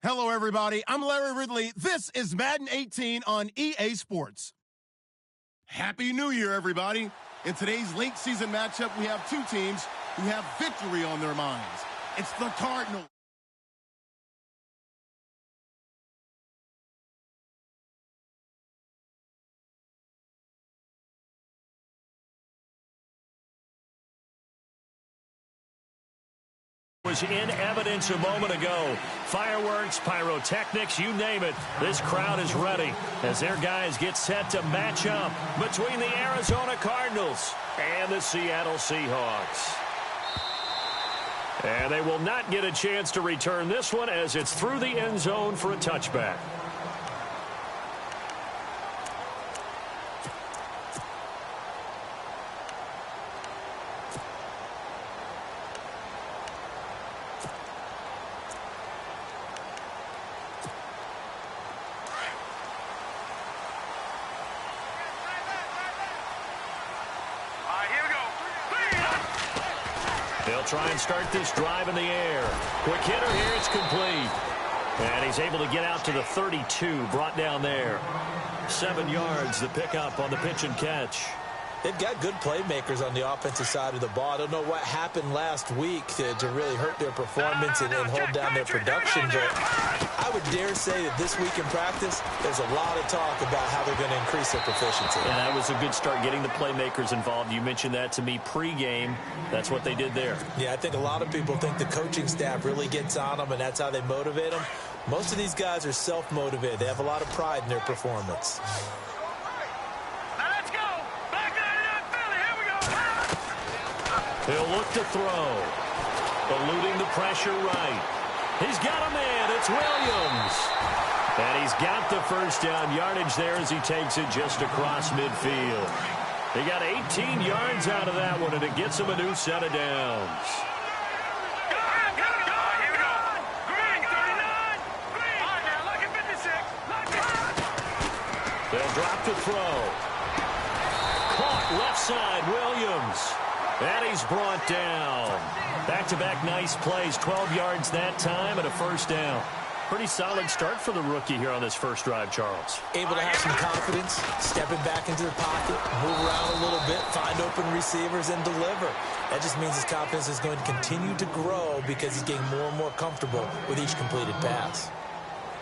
Hello, everybody. I'm Larry Ridley. This is Madden 18 on EA Sports. Happy New Year, everybody. In today's late season matchup, we have two teams who have victory on their minds. It's the Cardinals. Was in evidence a moment ago. Fireworks, pyrotechnics, you name it. This crowd is ready as their guys get set to match up between the Arizona Cardinals and the Seattle Seahawks. And they will not get a chance to return this one as it's through the end zone for a touchback. They'll try and start this drive in the air. Quick hitter here, it's complete. And he's able to get out to the 32, brought down there. 7 yards, the pickup on the pitch and catch. They've got good playmakers on the offensive side of the ball. I don't know what happened last week to really hurt their performance and hold down their production, but I would dare say that this week in practice, there's a lot of talk about how they're going to increase their proficiency. And that was a good start, getting the playmakers involved. You mentioned that to me pregame. That's what they did there. Yeah, I think a lot of people think the coaching staff really gets on them, and that's how they motivate them. Most of these guys are self-motivated. They have a lot of pride in their performance. He'll look to throw. Eluding the pressure right. He's got a man. It's Williams. And he's got the first down yardage there as he takes it just across midfield. He got 18 yards out of that one, and it gets him a new set of downs. They'll drop the throw. Caught left side, Williams. And he's brought down. Back-to-back nice plays, 12 yards that time and a first down. Pretty solid start for the rookie here on this first drive, Charles. Able to have some confidence, stepping back into the pocket, move around a little bit, find open receivers, and deliver. That just means his confidence is going to continue to grow because he's getting more and more comfortable with each completed pass.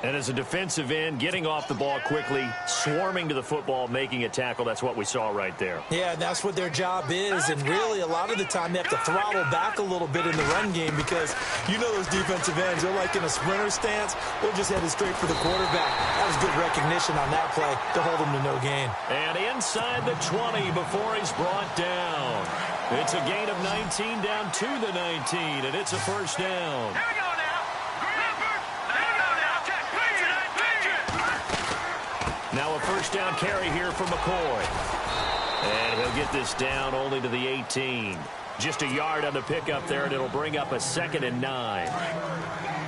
And as a defensive end, getting off the ball quickly, swarming to the football, making a tackle, that's what we saw right there. Yeah, that's what their job is, and really a lot of the time they have to throttle back a little bit in the run game because you know those defensive ends, they're like in a sprinter stance, they're just headed straight for the quarterback. That was good recognition on that play to hold him to no gain. And inside the 20 before he's brought down. It's a gain of 19 down to the 19, and it's a first down. Now a first down carry here for McCoy. And he'll get this down only to the 18. Just a yard on the pickup there, and it'll bring up a 2nd and 9.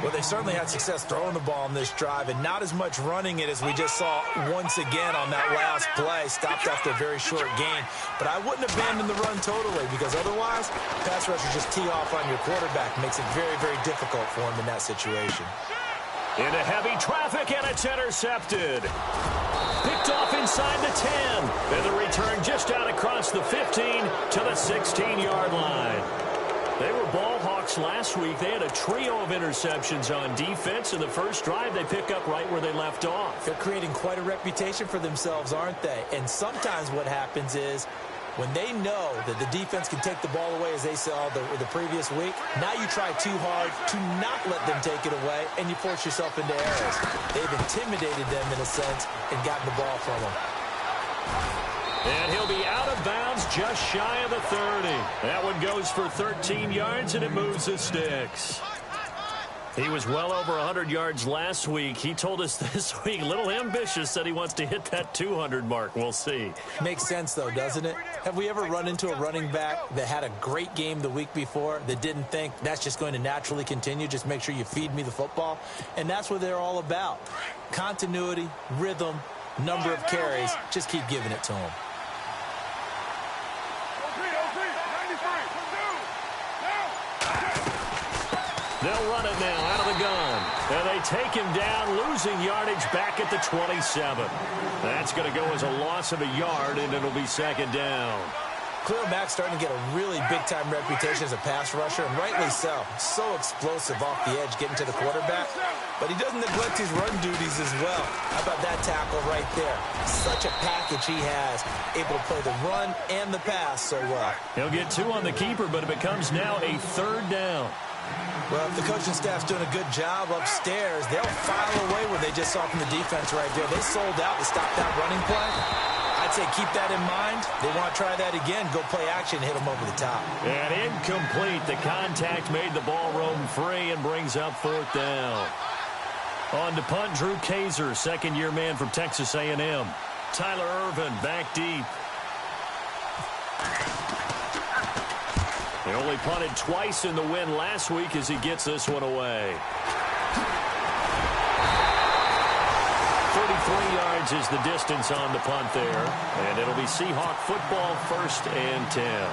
Well, they certainly had success throwing the ball on this drive, and not as much running it as we just saw once again on that last play. Stopped after a very short gain. But I wouldn't abandon the run totally because otherwise, pass rushers just tee off on your quarterback. Makes it very, very difficult for him in that situation. Into heavy traffic, and it's intercepted. Picked off inside the 10. And the return just out across the 15 to the 16-yard line. They were ball hawks last week. They had a trio of interceptions on defense. In the first drive, they pick up right where they left off. They're creating quite a reputation for themselves, aren't they? And sometimes what happens is when they know that the defense can take the ball away, as they saw the previous week, now you try too hard to not let them take it away, and you force yourself into errors. They've intimidated them in a sense and gotten the ball from them. And he'll be out of bounds just shy of the 30. That one goes for 13 yards, and it moves the sticks. He was well over 100 yards last week. He told us this week, a little ambitious, said he wants to hit that 200 mark. We'll see. Makes sense, though, doesn't it? Have we ever run into a running back that had a great game the week before that didn't think that's just going to naturally continue? Just make sure you feed me the football. And that's what they're all about. Continuity, rhythm, number of carries. Just keep giving it to them. They'll run it now out of the gun. And they take him down, losing yardage back at the 27. That's going to go as a loss of a yard, and it'll be second down. Khalil Mack's starting to get a really big-time reputation as a pass rusher, and rightly so. So explosive off the edge, getting to the quarterback. But he doesn't neglect his run duties as well. How about that tackle right there? Such a package he has, able to play the run and the pass so well. He'll get 2 on the keeper, but it becomes now a third down. Well, if the coaching staff's doing a good job upstairs, they'll file away what they just saw from the defense right there. They sold out to stop that running play. I'd say keep that in mind. They want to try that again. Go play action, hit them over the top. And incomplete. The contact made the ball roam free and brings up fourth down. On to punt, Drew Kaiser, second-year man from Texas A&M. Tyler Irvin back deep. He only punted twice in the win last week as he gets this one away. 33 yards is the distance on the punt there. And it'll be Seahawk football, 1st and 10.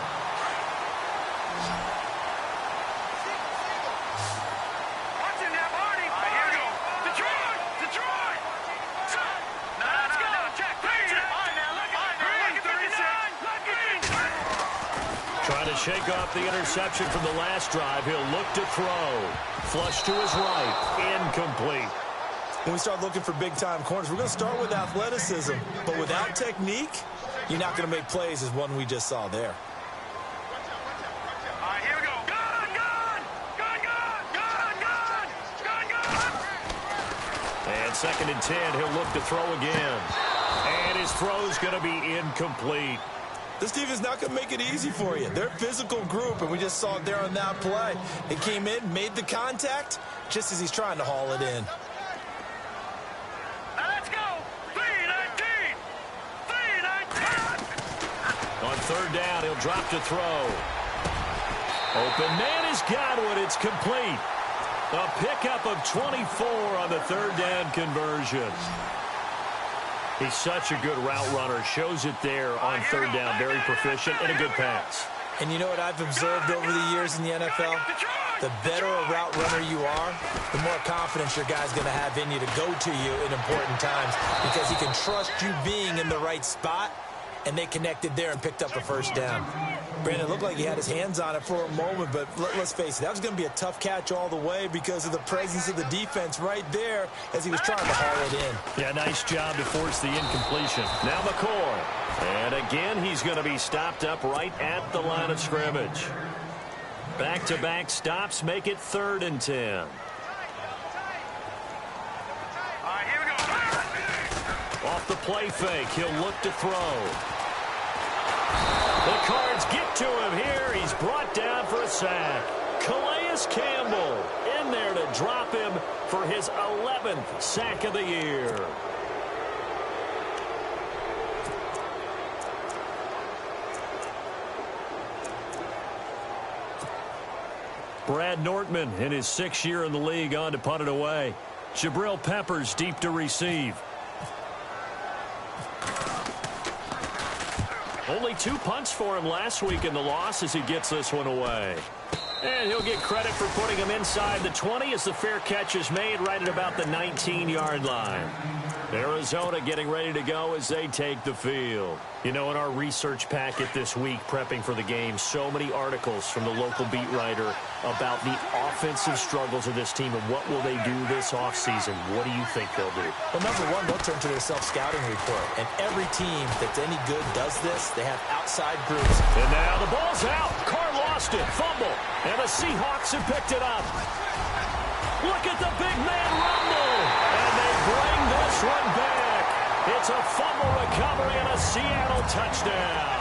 Trying to shake off the interception from the last drive. He'll look to throw. Flush to his right. Incomplete. When we start looking for big-time corners, we're going to start with athleticism. But without technique, you're not going to make plays as one we just saw there. All right, here we go. Gun! And 2nd and 10, he'll look to throw again. And his throw's going to be incomplete. This team is not going to make it easy for you. They're a physical group, and we just saw it there on that play. They came in, made the contact, just as he's trying to haul it in. Let's go! 3-19! 3-19! On 3rd down, he'll drop to throw. Open man is Godwin. It's complete. A pickup of 24 on the 3rd down conversion. He's such a good route runner. Shows it there on 3rd down. Very proficient and a good pass. And you know what I've observed over the years in the NFL? The better a route runner you are, the more confidence your guy's going to have in you to go to you in important times because he can trust you being in the right spot, and they connected there and picked up a 1st down. Brandon, it looked like he had his hands on it for a moment, but let's face it, that was going to be a tough catch all the way because of the presence of the defense right there as he was trying to haul it in. Yeah, nice job to force the incompletion. Now McCoy. And again, he's going to be stopped up right at the line of scrimmage. Back-to-back stops make it 3rd and 10. All right, here we go. Off the play fake, he'll look to throw. The Cards get to him here. He's brought down for a sack. Calais Campbell in there to drop him for his 11th sack of the year. Brad Nortman in his 6th year in the league on to punt it away. Jabril Peppers deep to receive. Only 2 punts for him last week in the loss as he gets this one away. And he'll get credit for putting him inside the 20 as the fair catch is made right at about the 19-yard line. Arizona getting ready to go as they take the field. You know, in our research packet this week, prepping for the game, so many articles from the local beat writer about the offensive struggles of this team and what will they do this offseason. What do you think they'll do? Well, number one, they'll turn to their self-scouting report. And every team that's any good does this. They have outside groups. And now the ball's out. Carr lost it. Fumble. And the Seahawks have picked it up. Look at the big man rumble. And they bring this one back. It's a fumble recovery and a Seattle touchdown.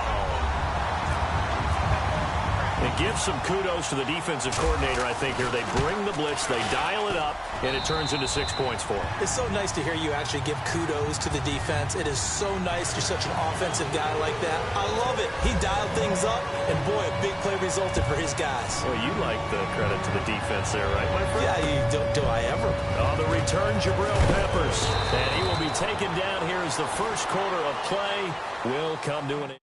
It gives some kudos to the defensive coordinator, I think, here. They bring the blitz, they dial it up, and it turns into 6 points for them. It's so nice to hear you actually give kudos to the defense. It is so nice you're such an offensive guy like that. I love it. He dialed things up, and boy, a big play resulted for his guys. Well, you like the credit to the defense there, right, my friend? Yeah, do I ever? On the return, Jabril Peppers. And he will be taken down here as the first quarter of play will come to an end.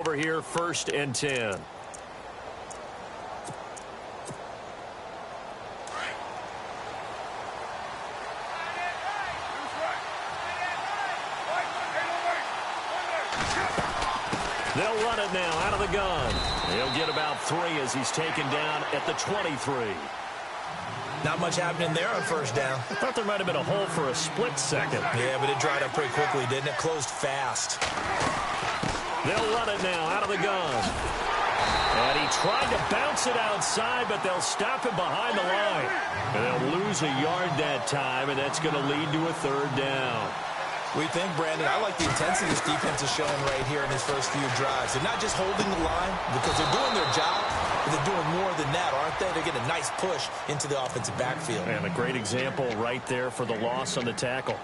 Over here, 1st and 10. They'll run it now out of the gun. He'll get about 3 as he's taken down at the 23. Not much happening there on 1st down. I thought there might have been a hole for a split second. Yeah, but it dried up pretty quickly, didn't it? Closed fast. They'll run it now out of the gun. And he tried to bounce it outside, but they'll stop him behind the line. And they'll lose a yard that time, and that's going to lead to a 3rd down. We think, Brandon, I like the intensity this defense is showing right here in these first few drives. They're not just holding the line because they're doing their job, but they're doing more than that, aren't they? They're getting a nice push into the offensive backfield. And a great example right there for the loss on the tackle.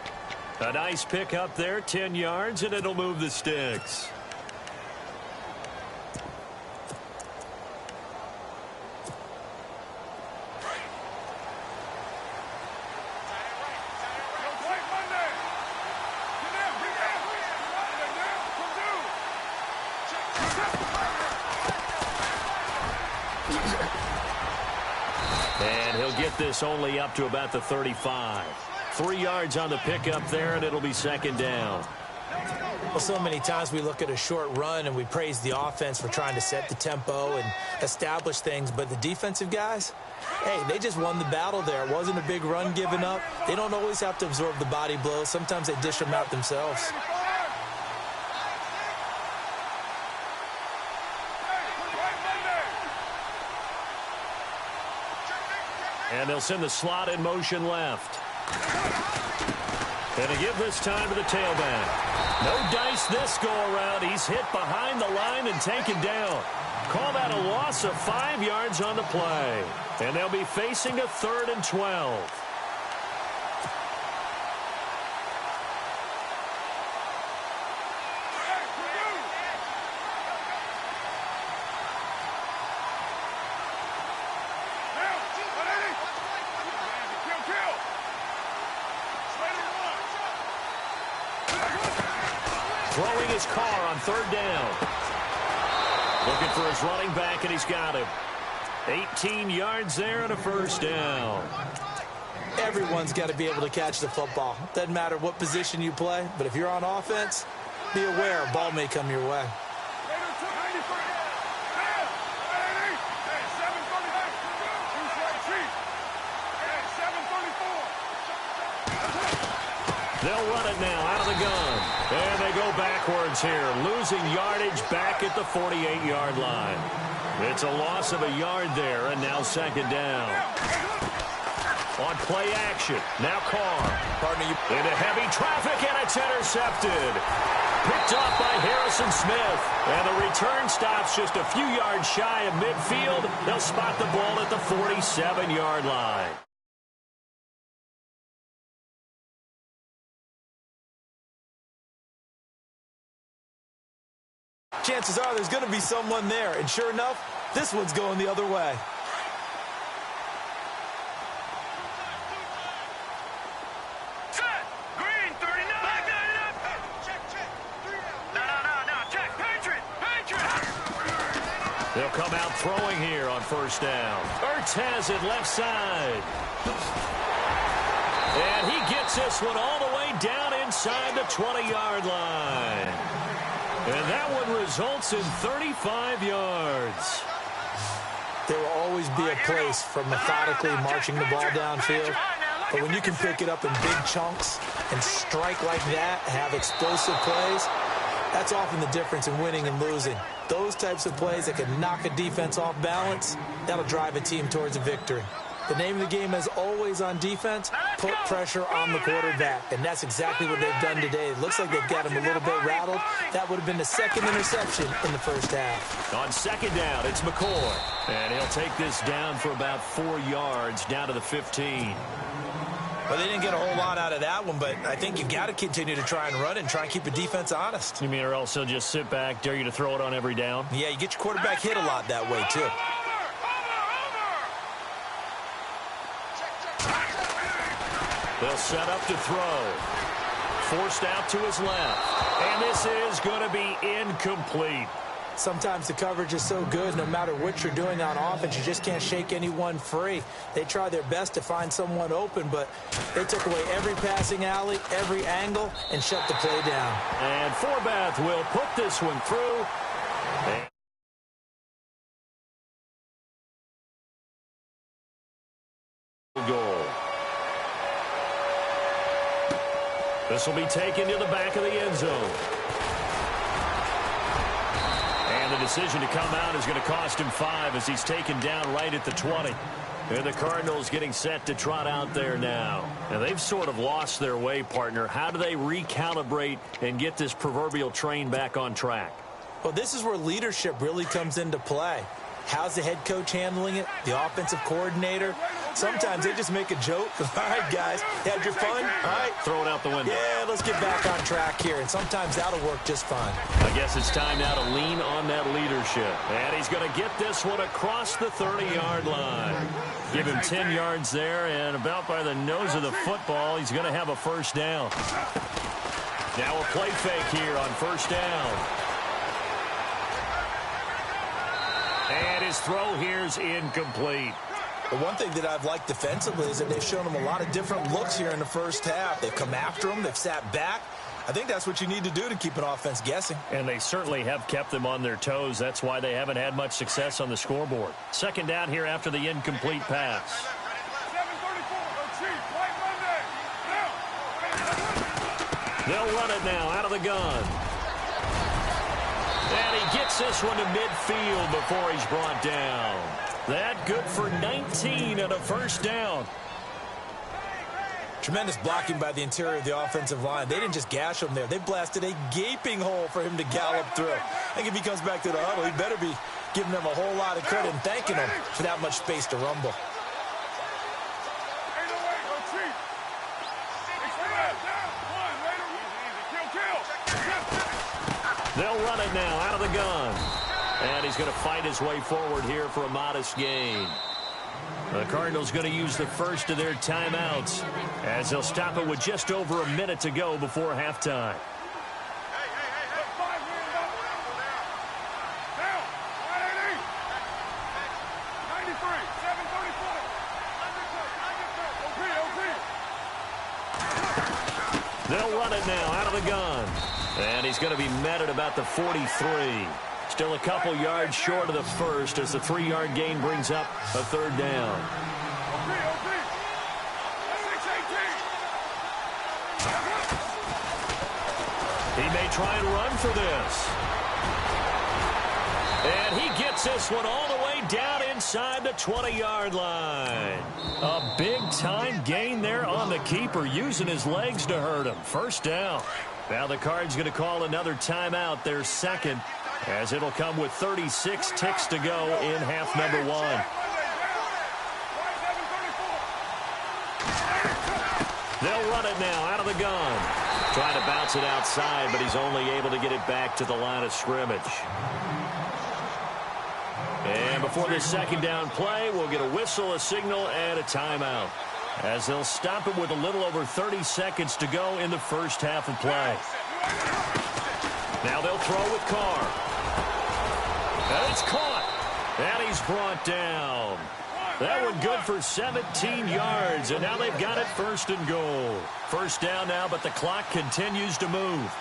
A nice pick up there, 10 yards, and it'll move the sticks. And he'll get this only up to about the 35. 3 yards on the pickup there, and it'll be 2nd down. Well, so many times we look at a short run and we praise the offense for trying to set the tempo and establish things, but the defensive guys, hey, they just won the battle there. It wasn't a big run given up. They don't always have to absorb the body blows. Sometimes they dish them out themselves. And they'll send the slot in motion left. And to give this time to the tailback. No dice this go-around. He's hit behind the line and taken down. Call that a loss of 5 yards on the play. And they'll be facing a 3rd and 12. Throwing his car on 3rd down. Looking for his running back, and he's got him. 18 yards there and a 1st down. Everyone's got to be able to catch the football. Doesn't matter what position you play, but if you're on offense, be aware a ball may come your way. They'll run it now out of the gun. And they go backwards here, losing yardage back at the 48-yard line. It's a loss of a yard there, and now 2nd down. On play action, now Carr. Into heavy traffic, and it's intercepted. Picked off by Harrison Smith. And the return stops just a few yards shy of midfield. They'll spot the ball at the 47-yard line. Chances are there's going to be someone there, and sure enough, this one's going the other way. Set! Green, 39! Check. No. Check. Patriot! They'll come out throwing here on 1st down. Ertz has it left side. And he gets this one all the way down inside the 20-yard line. And that one results in 35 yards. There will always be a place for methodically marching the ball downfield. But when you can pick it up in big chunks and strike like that, have explosive plays, that's often the difference in winning and losing. Those types of plays that can knock a defense off balance, that'll drive a team towards a victory. The name of the game is always on defense, put pressure on the quarterback. And that's exactly what they've done today. It looks like they've got him a little bit rattled. That would have been the 2nd interception in the 1st half. On 2nd down, it's McCoy. And he'll take this down for about 4 yards down to the 15. Well, they didn't get a whole lot out of that one, but I think you've got to continue to try and run it and try and keep the defense honest. You mean or else he'll just sit back, dare you to throw it on every down? Yeah, you get your quarterback hit a lot that way, too. They'll set up to throw. Forced out to his left. And this is going to be incomplete. Sometimes the coverage is so good, no matter what you're doing on offense, you just can't shake anyone free. They try their best to find someone open, but they took away every passing alley, every angle, and shut the play down. And Forbath will put this one through. Goal. This will be taken to the back of the end zone. And the decision to come out is going to cost him 5 as he's taken down right at the 20. And the Cardinals getting set to trot out there now. And they've sort of lost their way, partner. How do they recalibrate and get this proverbial train back on track? Well, this is where leadership really comes into play. How's the head coach handling it? The offensive coordinator? Sometimes they just make a joke. All right, guys, you had your fun? All right. Throw it out the window. Yeah, let's get back on track here. And sometimes that'll work just fine. I guess it's time now to lean on that leadership. And he's going to get this one across the 30-yard line. Give him 10 yards there, and about by the nose of the football, he's going to have a first down. Now a play fake here on first down. And his throw here's incomplete. The one thing that I've liked defensively is that they've shown him a lot of different looks here in the first half. They've come after him. They've sat back. I think that's what you need to do to keep an offense guessing. And they certainly have kept them on their toes. That's why they haven't had much success on the scoreboard. Second down here after the incomplete pass. They'll run it now out of the gun. And he gets this one to midfield before he's brought down. That good for 19 and a first down. Tremendous blocking by the interior of the offensive line. They didn't just gash him there. They blasted a gaping hole for him to gallop through. I think if he comes back to the huddle, he better be giving them a whole lot of credit and thanking them for that much space to rumble. They'll run it now out of the gun. And he's going to fight his way forward here for a modest gain. The Cardinals going to use the first of their timeouts as they'll stop it with just over a minute to go before halftime. They'll run it now out of the gun. And he's going to be met at about the 43. Still a couple yards short of the first as the 3-yard gain brings up a third down. He may try and run for this. And he gets this one all the way down inside the 20-yard line. A big-time gain there on the keeper, using his legs to hurt him. First down. Now the Cards going to call another timeout, their second, as it'll come with 36 ticks to go in half number 1. They'll run it now out of the gun. Trying to bounce it outside, but he's only able to get it back to the line of scrimmage. And before this second down play, we'll get a whistle, a signal, and a timeout, as they'll stop it with a little over 30 seconds to go in the first half of play. Now they'll throw with Carr. And it's caught. And he's brought down. That one good for 17 yards, and now they've got it first and goal. First down now, but the clock continues to move.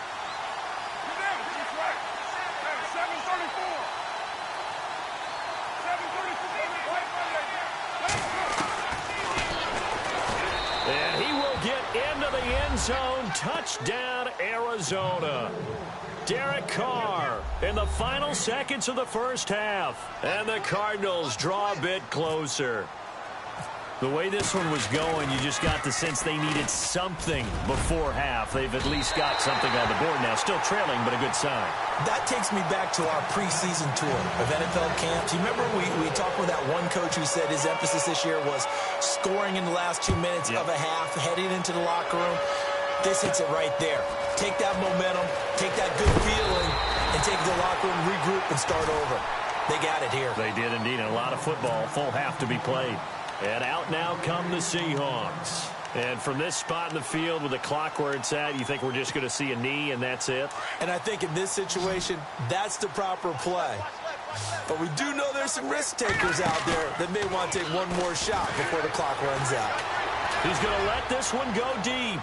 And he will get into the end zone. Touchdown, Arizona. Derek Carr in the final seconds of the first half. And the Cardinals draw a bit closer. The way this one was going, you just got the sense they needed something before half. They've at least got something on the board now. Still trailing, but a good sign. That takes me back to our preseason tour of NFL camps. You remember we talked with that one coach who said his emphasis this year was scoring in the last 2 minutes of a half, heading into the locker room. This hits it right there. Take that momentum, take that good feeling, and take the locker room, regroup, and start over. They got it here. They did indeed. A lot of football, full half to be played. And out now come the Seahawks. And from this spot in the field with the clock where it's at, you think we're just going to see a knee and that's it? And I think in this situation, that's the proper play. But we do know there's some risk takers out there that may want to take one more shot before the clock runs out. He's going to let this one go deep.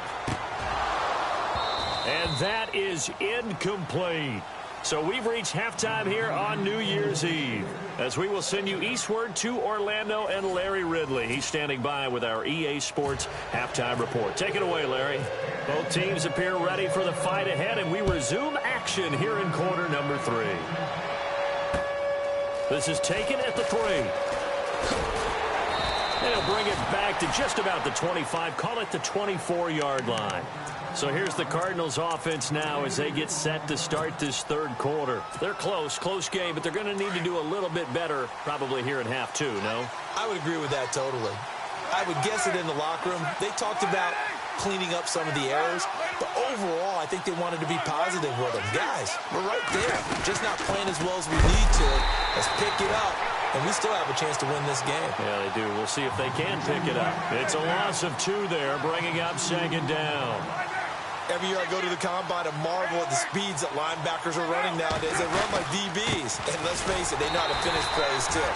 And that is incomplete. So we've reached halftime here on New Year's Eve, as we will send you eastward to Orlando and Larry Ridley. He's standing by with our EA Sports halftime report. Take it away, Larry. Both teams appear ready for the fight ahead, and we resume action here in quarter number 3. This is taken at the 3. And he'll bring it back to just about the 25, call it the 24-yard line. So here's the Cardinals offense now as they get set to start this third quarter. They're close game, but they're going to need to do a little bit better probably here in half 2, no? I would agree with that totally. I would guess it in the locker room. They talked about cleaning up some of the errors, but overall I think they wanted to be positive with them. Guys, we're right there. Just not playing as well as we need to. Let's pick it up, and we still have a chance to win this game. Yeah, they do. We'll see if they can pick it up. It's a loss of 2 there, bringing up second down. Every year I go to the combine and marvel at the speeds that linebackers are running nowadays. They run like DBs. And let's face it, they know how to finish plays too.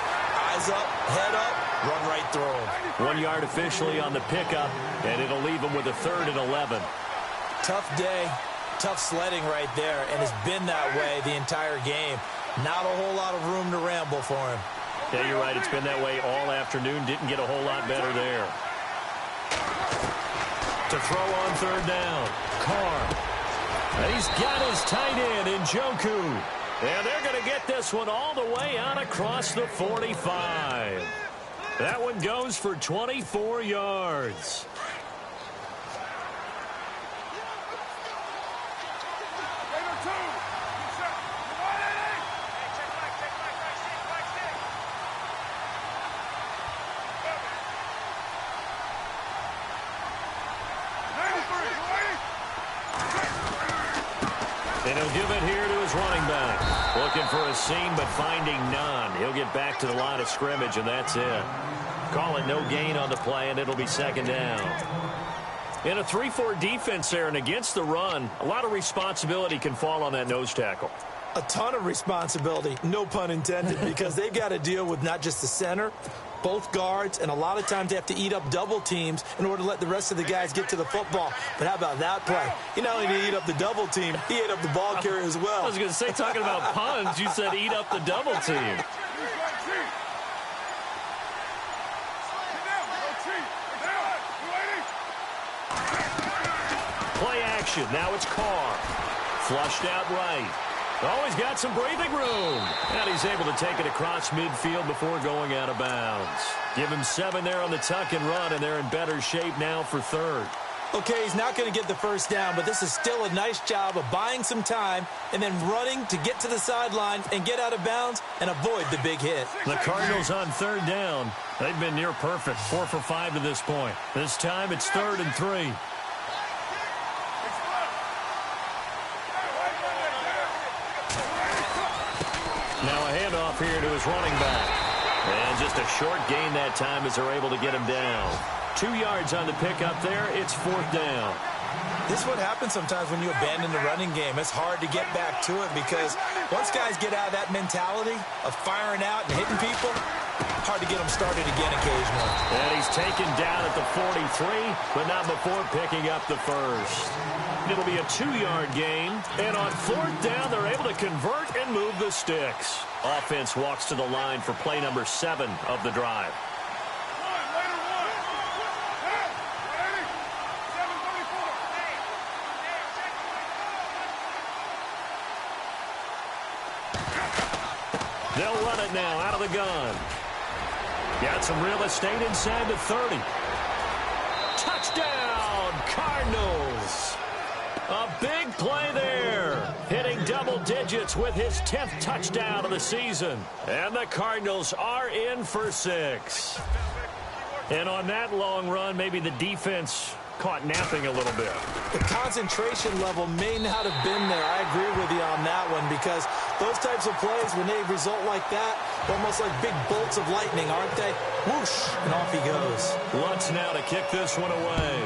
Eyes up, head up, run right through them. 1 yard officially on the pickup, and it'll leave them with a 3rd and 11. Tough day, tough sledding right there, and it's been that way the entire game. Not a whole lot of room to ramble for him. Yeah, you're right. It's been that way all afternoon. Didn't get a whole lot better there. To throw on 3rd down, Carr. And he's got his tight end in Njoku. And they're going to get this one all the way out across the 45. That one goes for 24 yards. And he'll give it here to his running back. Looking for a seam, but finding none. He'll get back to the line of scrimmage, and that's it. Call it no gain on the play, and it'll be second down. In a 3-4 defense there, and against the run, a lot of responsibility can fall on that nose tackle. A ton of responsibility, no pun intended, because they've got to deal with not just the center, both guards, and a lot of times they have to eat up double teams in order to let the rest of the guys get to the football. But how about that play? He not only did he eat up the double team, he ate up the ball carrier as well. I was going to say, talking about puns, you said eat up the double team. Play action. Now it's Carr. Flushed out right. Always got some breathing room. And he's able to take it across midfield before going out of bounds. Give him 7 there on the tuck and run, and they're in better shape now for 3rd. Okay, he's not going to get the first down, but this is still a nice job of buying some time and then running to get to the sideline and get out of bounds and avoid the big hit. The Cardinals on 3rd down. They've been near perfect, 4 for 5 to this point. This time it's 3rd and 3. Now a handoff here to his running back. And just a short gain that time as they're able to get him down. 2 yards on the pickup there. It's 4th down. This is what happens sometimes when you abandon the running game. It's hard to get back to it because once guys get out of that mentality of firing out and hitting people, hard to get them started again occasionally. And he's taken down at the 43, but not before picking up the first. It'll be a 2-yard gain, and on 4th down, they're able to convert and move the sticks. Offense walks to the line for play number 7 of the drive. They'll run it now out of the gun. Got some real estate inside the 30. Touchdown, Cardinals. A big play there. Hitting double digits with his 10th touchdown of the season. And the Cardinals are in for 6. And on that long run, maybe the defense caught napping a little bit. The concentration level may not have been there. I agree with you on that one because Those types of plays, when they result like that, almost like big bolts of lightning, aren't they? Whoosh, and off he goes. Lutz now to kick this one away.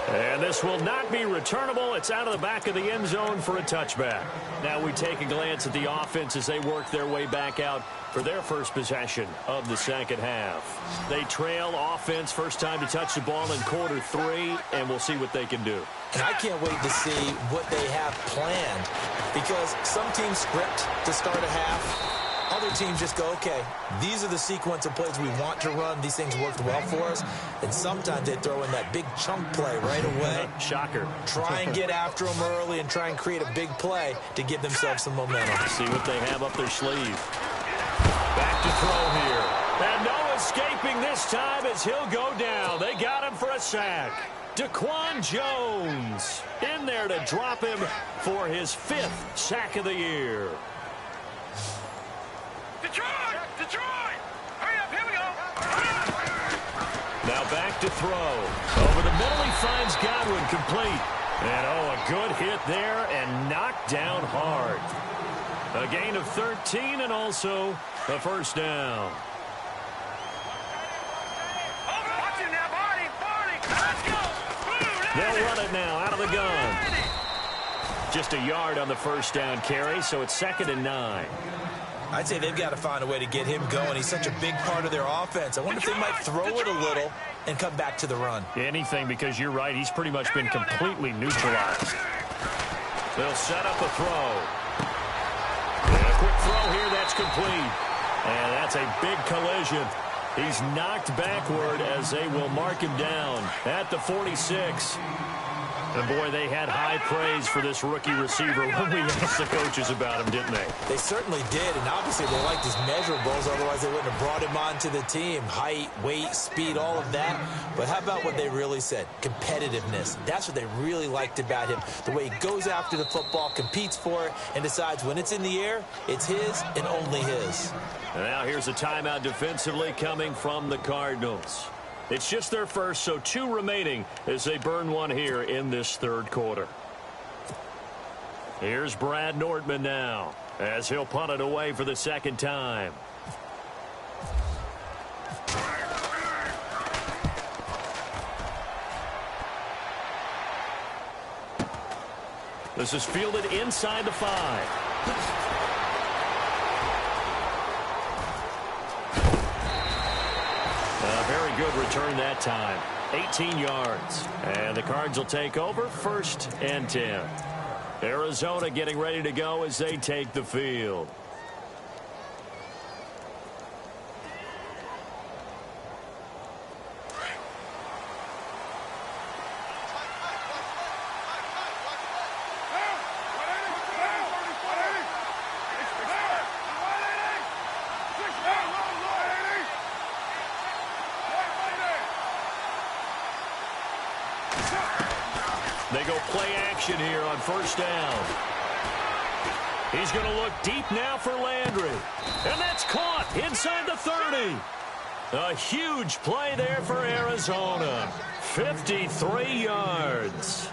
And this will not be returnable. It's out of the back of the end zone for a touchback. Now we take a glance at the offense as they work their way back out for their first possession of the second half. They trail offense, first time to touch the ball in quarter 3, and we'll see what they can do. And I can't wait to see what they have planned, because some teams script to start a half. Other teams just go, okay, these are the sequence of plays we want to run. These things worked well for us. And sometimes they throw in that big chunk play right away. Shocker. Try and get after them early and try and create a big play to give themselves some momentum. See what they have up their sleeve. Back to throw here. And no escaping this time as he'll go down. They got him for a sack. Daquan Jones in there to drop him for his 5th sack of the year. Detroit! Detroit! Hurry up, here we go! Now back to throw. Over the middle, he finds Godwin complete. And, a good hit there and knocked down hard. A gain of 13 and also a first down. Watch it now, Barney! Let's go! They'll run it now out of the gun. Just a yard on the first down carry, so it's 2nd and 9. I'd say they've got to find a way to get him going. He's such a big part of their offense. I wonder if they might throw it a little and come back to the run. Anything, because you're right. He's pretty much been completely neutralized. They'll set up a throw. And a quick throw here. That's complete. And that's a big collision. He's knocked backward as they will mark him down at the 46. And, boy, they had high praise for this rookie receiver when we asked the coaches about him, didn't they? They certainly did, and obviously they liked his measurables. Otherwise, they wouldn't have brought him onto the team. Height, weight, speed, all of that. But how about what they really said? Competitiveness. That's what they really liked about him. The way he goes after the football, competes for it, and decides when it's in the air, it's his and only his. And now here's a timeout defensively coming from the Cardinals. It's just their first, so 2 remaining as they burn one here in this third quarter. Here's Brad Nordman now as he'll punt it away for the second time. This is fielded inside the 5. Very good return that time. 18 yards. And the Cards will take over 1st and 10. Arizona getting ready to go as they take the field. They go play action here on 1st down. He's going to look deep now for Landry. And that's caught inside the 30. A huge play there for Arizona. 53 yards.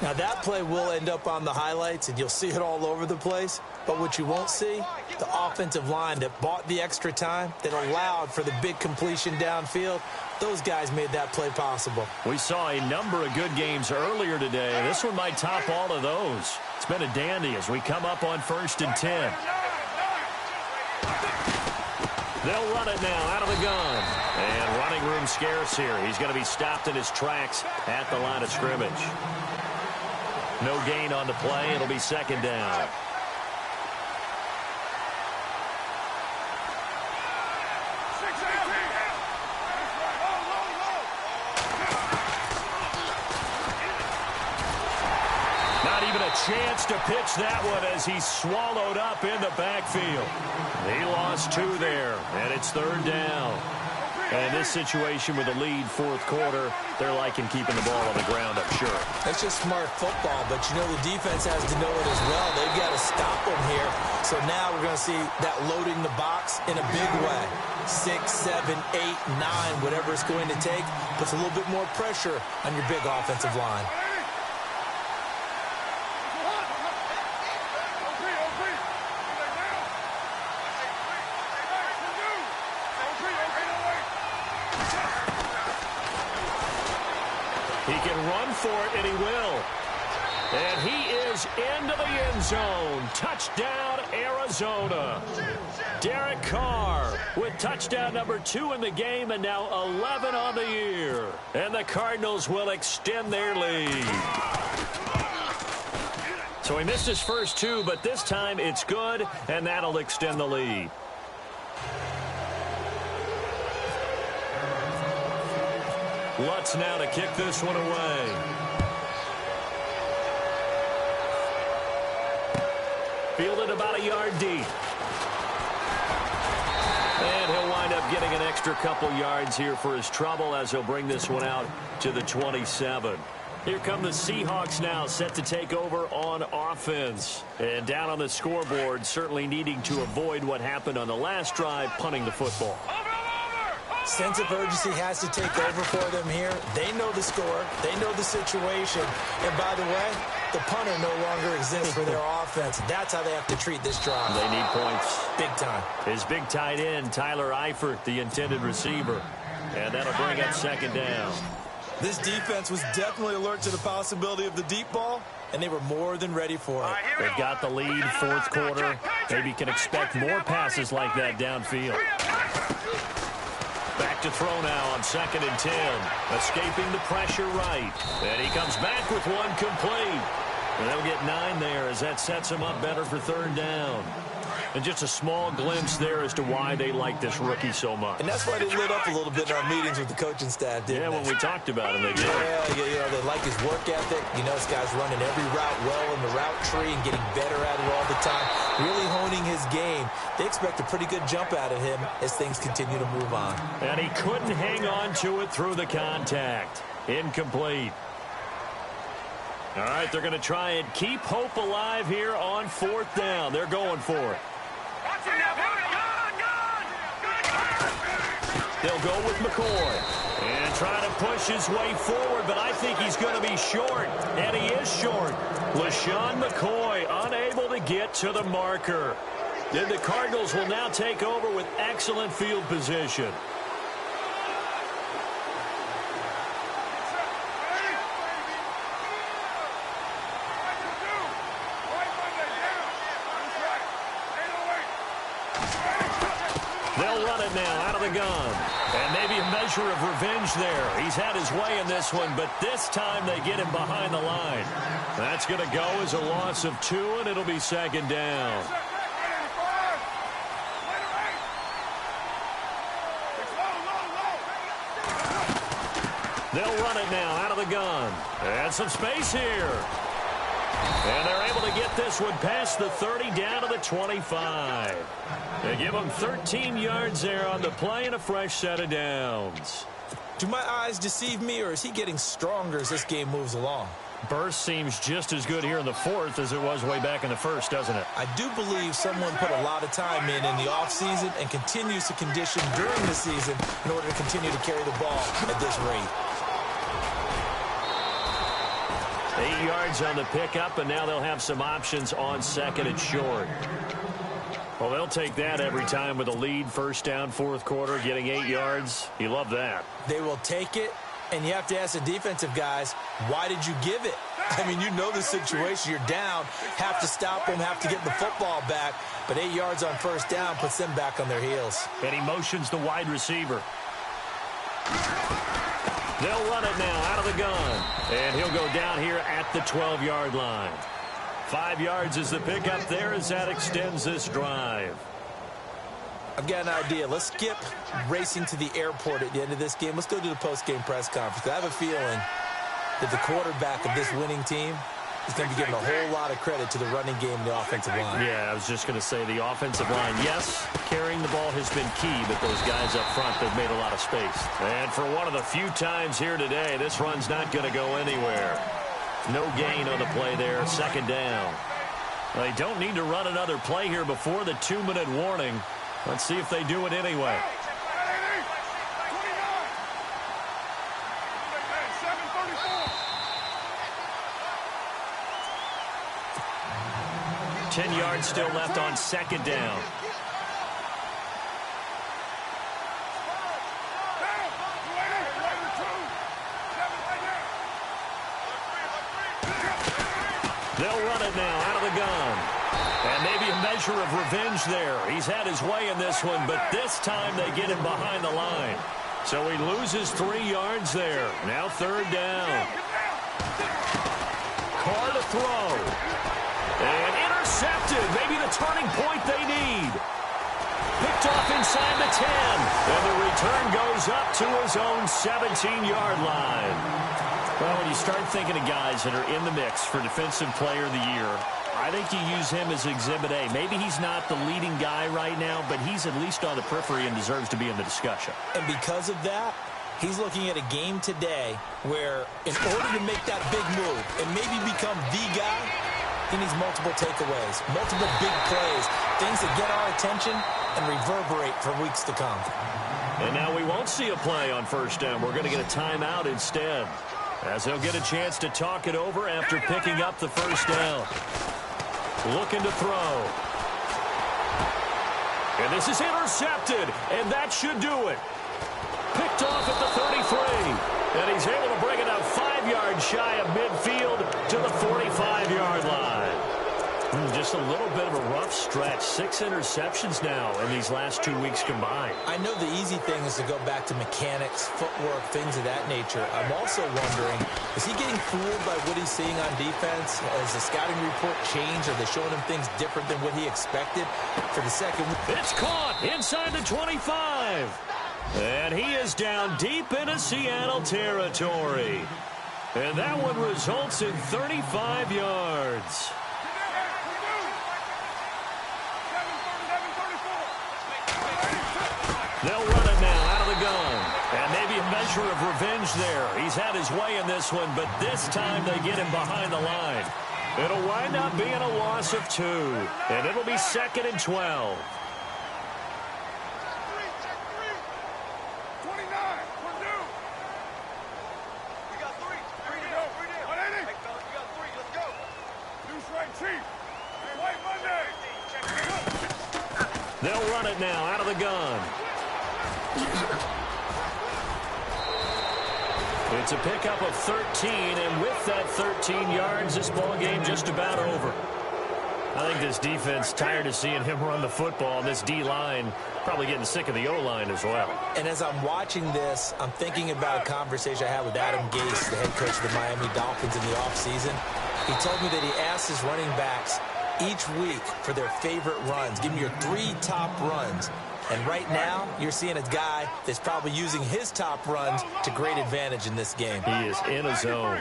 Now, that play will end up on the highlights, and you'll see it all over the place. But what you won't see, the offensive line that bought the extra time, that allowed for the big completion downfield, those guys made that play possible. We saw a number of good games earlier today. This one might top all of those. It's been a dandy as we come up on 1st and 10. They'll run it now out of the gun. And running room scarce here. He's going to be stopped in his tracks at the line of scrimmage. No gain on the play. It'll be 2nd down. Not even a chance to pitch that one as he's swallowed up in the backfield. He lost 2 there, and it's 3rd down. And in this situation with a lead 4th quarter, they're liking keeping the ball on the ground, I'm sure. That's just smart football, but you know the defense has to know it as well. They've got to stop them here. So now we're going to see that loading the box in a big way. 6, 7, 8, 9, whatever it's going to take, puts a little bit more pressure on your big offensive line. He can run for it, and he will. And he is into the end zone. Touchdown, Arizona. Derek Carr with touchdown number 2 in the game, and now 11 on the year. And the Cardinals will extend their lead. So he missed his first 2, but this time it's good, and that'll extend the lead. Lutz now to kick this one away. Fielded about a yard deep. And he'll wind up getting an extra couple yards here for his trouble as he'll bring this one out to the 27. Here come the Seahawks now, set to take over on offense. And down on the scoreboard, certainly needing to avoid what happened on the last drive, punting the football. Sense of urgency has to take over for them here. They know the score. They know the situation. And by the way, the punter no longer exists for their offense. That's how they have to treat this drive. They need points. Big time. His big tight end, Tyler Eifert, the intended receiver. And that'll bring up second down. This defense was definitely alert to the possibility of the deep ball, and they were more than ready for it. They've got the lead, fourth quarter. Maybe can expect more passes like that downfield. Back to throw now on 2nd and 10. Escaping the pressure right. And he comes back with one complete. And they'll get 9 there as that sets him up better for 3rd down. And just a small glimpse there as to why they like this rookie so much. And that's why they lit up a little bit in our meetings with the coaching staff, didn't they? Yeah, when we talked about him, they did. Yeah, they like his work ethic. You know, this guy's running every route well in the route tree and getting better at it all the time. Really honing his game. They expect a pretty good jump out of him as things continue to move on. And he couldn't hang on to it through the contact. Incomplete. All right, they're going to try and keep hope alive here on 4th down. They're going for it. They'll go with McCoy and try to push his way forward, but I think he's going to be short, and he is short. LaShawn McCoy unable to get to the marker. Then the Cardinals will now take over with excellent field position. They'll run it now out of the gun. And maybe a measure of revenge there. He's had his way in this one, but this time they get him behind the line. That's going to go as a loss of 2, and it'll be 2nd down. They'll run it now out of the gun. And some space here. And they're able to get this one past the 30 down to the 25. They give him 13 yards there on the play and a fresh set of downs. Do my eyes deceive me, or is he getting stronger as this game moves along? Burst seems just as good here in the 4th as it was way back in the 1st, doesn't it? I do believe someone put a lot of time in the offseason and continues to condition during the season in order to continue to carry the ball at this rate. 8 yards on the pickup, and now they'll have some options on 2nd and short. Well, they'll take that every time with a lead, 1st down, 4th quarter, getting 8 yards. You love that. They will take it, and you have to ask the defensive guys, why did you give it? I mean, you know the situation. You're down, have to stop them, have to get the football back, but 8 yards on 1st down puts them back on their heels. And he motions the wide receiver. They'll run it now out of the gun. And he'll go down here at the 12-yard line. 5 yards is the pickup there as that extends this drive. I've got an idea. Let's skip racing to the airport at the end of this game. Let's go to the post-game press conference. I have a feeling that the quarterback of this winning team is going to be giving a whole lot of credit to the running game and the offensive line. Yeah, I was just going to say the offensive line, yes, carrying the ball has been key, but those guys up front, they've made a lot of space. And for one of the few times here today, this run's not going to go anywhere. No gain on the play there, 2nd down. They don't need to run another play here before the 2-minute warning. Let's see if they do it anyway. 10 yards still left on 2nd down. They'll run it now out of the gun. And maybe a measure of revenge there. He's had his way in this one, but this time they get him behind the line. So he loses 3 yards there. Now 3rd down. Carr to throw. And intercepted. Maybe the turning point they need. Picked off inside the 10. And the return goes up to his own 17-yard line. Well, when you start thinking of guys that are in the mix for Defensive Player of the Year, I think you use him as Exhibit A. Maybe he's not the leading guy right now, but he's at least on the periphery and deserves to be in the discussion. And because of that, he's looking at a game today where in order to make that big move and maybe become the guy, he needs multiple takeaways, multiple big plays, things that get our attention and reverberate for weeks to come. And now we won't see a play on 1st down. We're going to get a timeout instead, as he'll get a chance to talk it over after picking up the 1st down. Looking to throw. And this is intercepted, and that should do it. Picked off at the 33, and he's able to bring it up 5 yards shy of midfield to the 45-yard line. Just a little bit of a rough stretch. 6 interceptions now in these last 2 weeks combined. I know the easy thing is to go back to mechanics, footwork, things of that nature. I'm also wondering, is he getting fooled by what he's seeing on defense? Has the scouting report changed? Are they showing him things different than what he expected for the second week? It's caught inside the 25. And he is down deep into Seattle territory. And that one results in 35 yards. They'll run it now out of the gun. And maybe a measure of revenge there. He's had his way in this one, but this time they get him behind the line. It'll wind up being a loss of 2. And it'll be 2nd and 12. They'll run it now out of the gun. It's a pickup of 13, and with that 13 yards, this ball game just about over. I think this defense tired of seeing him run the football, and this D-line probably getting sick of the O-line as well. And as I'm watching this, I'm thinking about a conversation I had with Adam Gase, the head coach of the Miami Dolphins in the offseason. He told me that he asked his running backs each week for their favorite runs. Give me your 3 top runs. And right now, you're seeing a guy that's probably using his top runs to great advantage in this game. He is in a zone.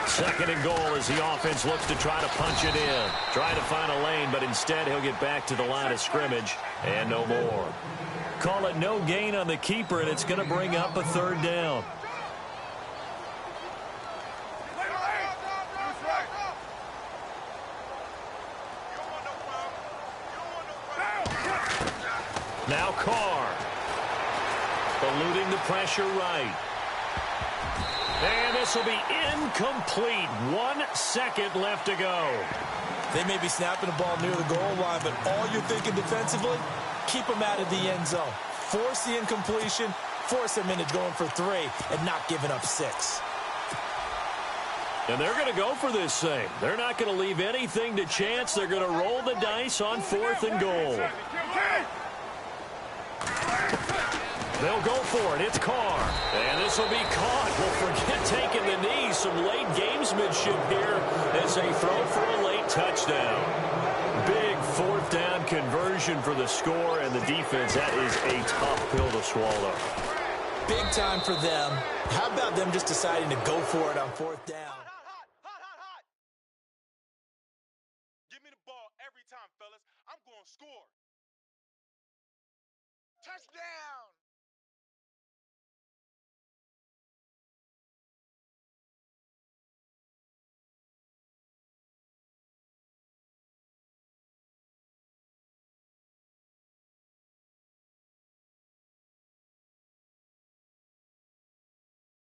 2nd and goal as the offense looks to try to punch it in. Trying to find a lane, but instead he'll get back to the line of scrimmage and no more. Call it no gain on the keeper, and it's going to bring up a 3rd down. Now Carr, eluding the pressure right. And this will be incomplete. 1 second left to go. They may be snapping the ball near the goal line, but all you're thinking defensively, keep them out of the end zone. Force the incompletion, force them into going for 3, and not giving up 6. And they're going to go for this thing. They're not going to leave anything to chance. They're going to roll the dice on 4th and goal. They'll go for it. It's Carr. And this will be caught. Well, forget taking the knee. Some late gamesmanship here as they throw for a late touchdown. Big 4th down conversion for the score and the defense. That is a tough pill to swallow. Big time for them. How about them just deciding to go for it on 4th down? Give me the ball every time, fellas. I'm going to score. Touchdown!